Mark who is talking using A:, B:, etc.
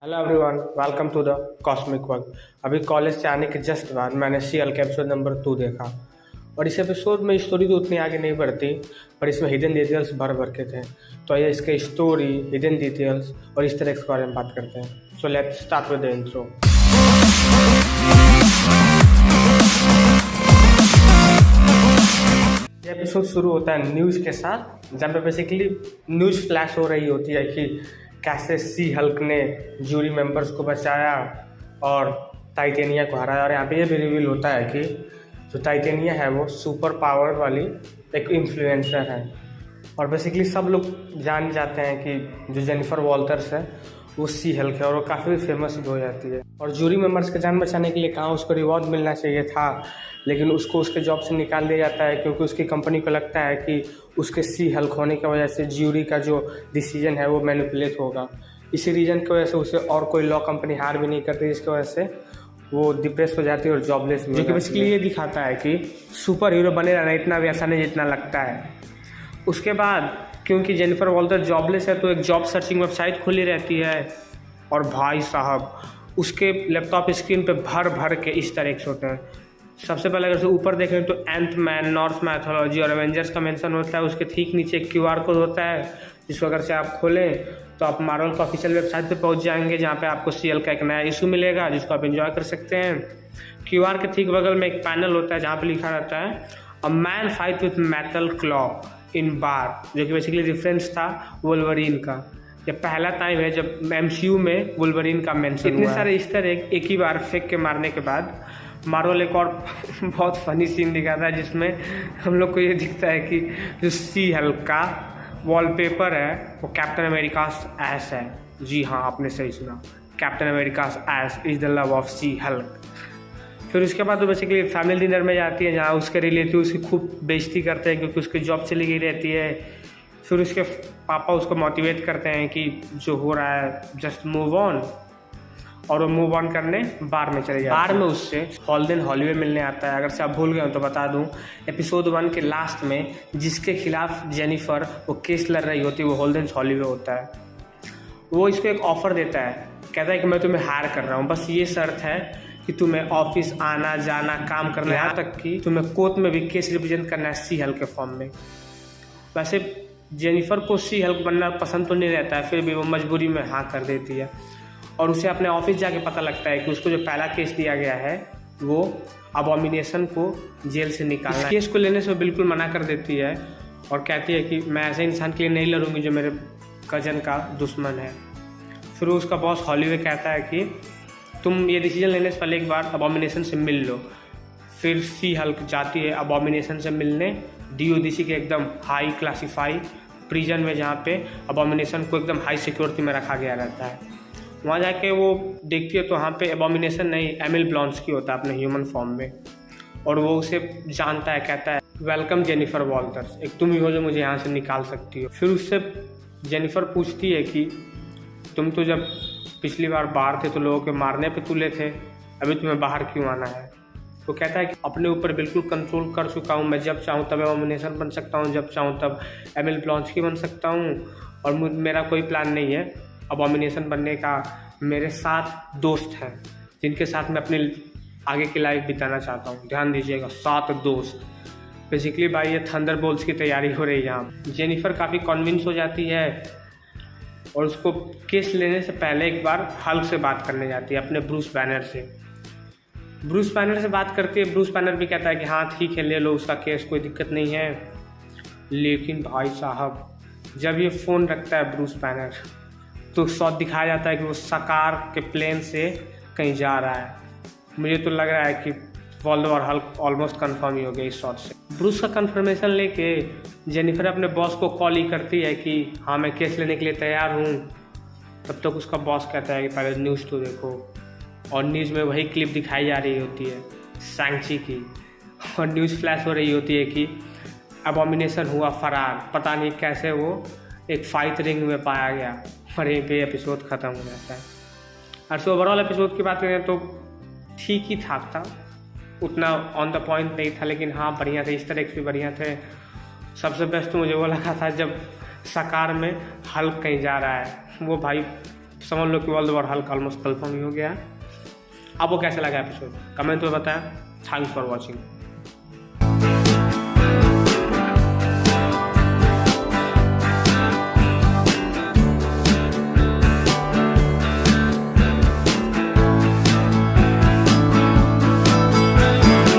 A: Hello everyone, welcome to the cosmic world. अभी college से आने के जस्ट बाद मैंने सीएल का एपिसोड नंबर 2 देखा और इस एपिसोड में स्टोरी तो उतनी आगे नहीं बढ़ती, पर इसमें हिडन डिटेल्स भर भर के थे। तो ये इसके स्टोरी, हिडन डिटेल्स और इस तरह के बारे में बात करते हैं। So let's start with the intro. ये एपिसोड शुरू होता है न्यूज़ के साथ, जहाँ पे बेसिकली न्यूज़ फ्लैश हो रही होती है कि कैसे सी हल्क ने जूरी मेंबर्स को बचाया और टाइटेनिया को हराया। और यहाँ पे ये भी रिवील होता है कि जो टाइटेनिया है वो सुपर पावर वाली एक इन्फ्लुएंसर है। और बेसिकली सब लोग जान जाते हैं कि जो जेनिफर वॉल्टर्स है वो सी हल्क है और वो काफ़ी फेमस भी हो जाती है। और जूरी मेंबर्स के जान बचाने के लिए कहाँ उसको रिवॉर्ड मिलना चाहिए था, लेकिन उसको उसके जॉब से निकाल दिया जाता है क्योंकि उसकी कंपनी को लगता है कि उसके सी हल्क होने की वजह से ज्यूरी का जो डिसीजन है वो मैनिपुलेट होगा। इसी रीजन की वजह से उसे और कोई लॉ कंपनी हायर भी नहीं करती, जिसकी वजह से वो डिप्रेस हो जाती है और जॉबलेस भी। जो कि बेसिकली ये दिखाता है कि सुपर हीरो बने रहना इतना भी आसान नहीं जितना लगता है। उसके बाद क्योंकि जेनिफर वॉल्टर जॉबलेस है तो एक जॉब सर्चिंग वेबसाइट खुली रहती है और भाई साहब उसके लैपटॉप स्क्रीन पे भर भर के इस तरह के होते हैं। सबसे पहले अगर ऊपर देखें तो एंथ मैन, नॉर्स मैथोलॉजी और एवेंजर्स का मेंशन होता है। उसके ठीक नीचे एक क्यूआर कोड होता है जिसको अगर से आप खोलें तो आप मार्वल का ऑफिशियल वेबसाइट पे पहुंच जाएंगे, जहां पे आपको सीएल का एक नया इशू मिलेगा जिसको आप एंजॉय कर सकते हैं। क्यूआर के ठीक बगल में एक पैनल होता है जहाँ पे लिखा रहता है a man fight with metal claw in bar, जो कि बेसिकली रेफरेंस था वुल्वरीन का। ये पहला टाइम है जब एमसीयू में वुल्वरीन का मेंशन हुआ है। इतने सारे इस तरह एक ही बार फेंक के मारने के बाद मार्वल एक और बहुत फनी सीन दिखाता है जिसमें हम लोग को ये दिखता है कि जो सी हल्क का वॉलपेपर है वो कैप्टन अमेरिकास एस है। जी हाँ, आपने सही सुना, captain America's ass is the love of She Hulk. फिर उसके बाद वो बेसिकली फैमिली डिनर में जाती है जहाँ उसके रिलेटिव उसकी खूब बेइज्जती करते हैं क्योंकि उसकी जॉब चली गई रहती है। फिर उसके पापा उसको मोटिवेट करते हैं कि जो हो रहा है जस्ट मूव ऑन, और वो मूव ऑन करने बार में चले जाते हैं। बार में उससे हॉल्डन हॉलीवे मिलने आता है। अगर से आप भूल गए हो तो बता दूं, एपिसोड 1 के लास्ट में जिसके खिलाफ जेनिफर वो केस लड़ रही होती है वो हॉल्डन हॉलीवे होता है। वो इसको एक ऑफर देता है, कहता है कि मैं तुम्हें हायर कर रहा हूँ, बस ये शर्त है कि तुम्हें ऑफिस आना जाना काम करना, यहाँ तक कि तुम्हें कोर्ट में भी केस रिप्रेजेंट करना है सी हल्क के फॉर्म में। वैसे जेनिफर को सी हल्क बनना पसंद तो नहीं रहता है, फिर भी वो मजबूरी में हाँ कर देती है। और उसे अपने ऑफिस जाके पता लगता है कि उसको जो पहला केस दिया गया है वो अबॉमिनेशन को जेल से निकालना है। इस केस को लेने से वो बिल्कुल मना कर देती है और कहती है कि मैं ऐसे इंसान के लिए नहीं लड़ूंगी जो मेरे कजन का दुश्मन है। फिर उसका बॉस हॉलीवे कहता है कि तुम ये डिसीजन लेने से पहले एक बार अबॉमिनेशन से मिल लो। फिर सी हल्क जाती है अबॉमिनेशन से मिलने डीओडीसी के एकदम हाई क्लासीफाई प्रिजन में, जहाँ पे अबॉमिनेशन को एकदम हाई सिक्योरिटी में रखा गया रहता है। वहाँ जाके वो देखती है तो वहाँ पे अबॉमिनेशन नहीं एमिल ब्लॉन्स्की होता है अपने ह्यूमन फॉर्म में, और वो उसे जानता है, कहता है वेलकम जेनिफर वॉल्टर्स, एक तुम ही हो जो मुझे यहाँ से निकाल सकती हो। फिर उससे जेनिफर पूछती है कि तुम तो जब पिछली बार बाहर थे तो लोगों के मारने पे तुले थे, अभी तुम्हें बाहर क्यों आना है? वो कहता है कि अपने ऊपर बिल्कुल कंट्रोल कर चुका हूँ, मैं जब चाहूँ तब अबॉमिनेशन बन सकता हूँ, जब चाहूँ तब एमिल ब्लॉन्स्की बन सकता हूँ, और मेरा कोई प्लान नहीं है अबॉमिनेशन बनने का। मेरे 7 दोस्त हैं जिनके साथ मैं अपनी आगे की लाइफ बिताना चाहता हूँ। ध्यान दीजिएगा, 7 दोस्त। बेसिकली भाई ये थंडरबोल्ट्स की तैयारी हो रही है यहाँ। जेनिफर काफ़ी कन्विंस हो जाती है और उसको केस लेने से पहले एक बार हल्क से बात करने जाती है, अपने ब्रूस बैनर से। ब्रूस बैनर से बात करती है, ब्रूस बैनर भी कहता है कि हाँ ठीक है ले लो उसका केस, कोई दिक्कत नहीं है। लेकिन भाई साहब जब ये फ़ोन रखता है ब्रूस बैनर तो शॉट दिखाया जाता है कि वो सकार के प्लेन से कहीं जा रहा है। मुझे तो लग रहा है कि world war Hulk almost confirm ही हो गया इस शॉट से। ब्रूस का कंफर्मेशन लेके जेनिफर अपने बॉस को कॉल ही करती है कि हाँ मैं केस लेने के लिए तैयार हूँ। तब तक उसका बॉस कहता है कि पहले न्यूज़ तो देखो, और न्यूज़ में वही क्लिप दिखाई जा रही होती है शैंग-ची की, और न्यूज़ फ्लैश हो रही होती है कि अबॉमिनेशन हुआ फरार, पता नहीं कैसे वो एक फाइट रिंग में पाया गया, और यहीं पे एपिसोड ख़त्म हो जाता है। और सो ओवरऑल एपिसोड की बात करें तो ठीक ही ठाक था, उतना ऑन द पॉइंट नहीं था, लेकिन हाँ बढ़िया थे, इस तरह के भी बढ़िया थे। सबसे बेस्ट तो मुझे वो लगा था जब सकार में हल्क कहीं जा रहा है, वो भाई समझ लो कि world war Hulk almost confirm ही हो गया है। आपको कैसा लगा एपिसोड कमेंट में बताएं। Thanks for watching.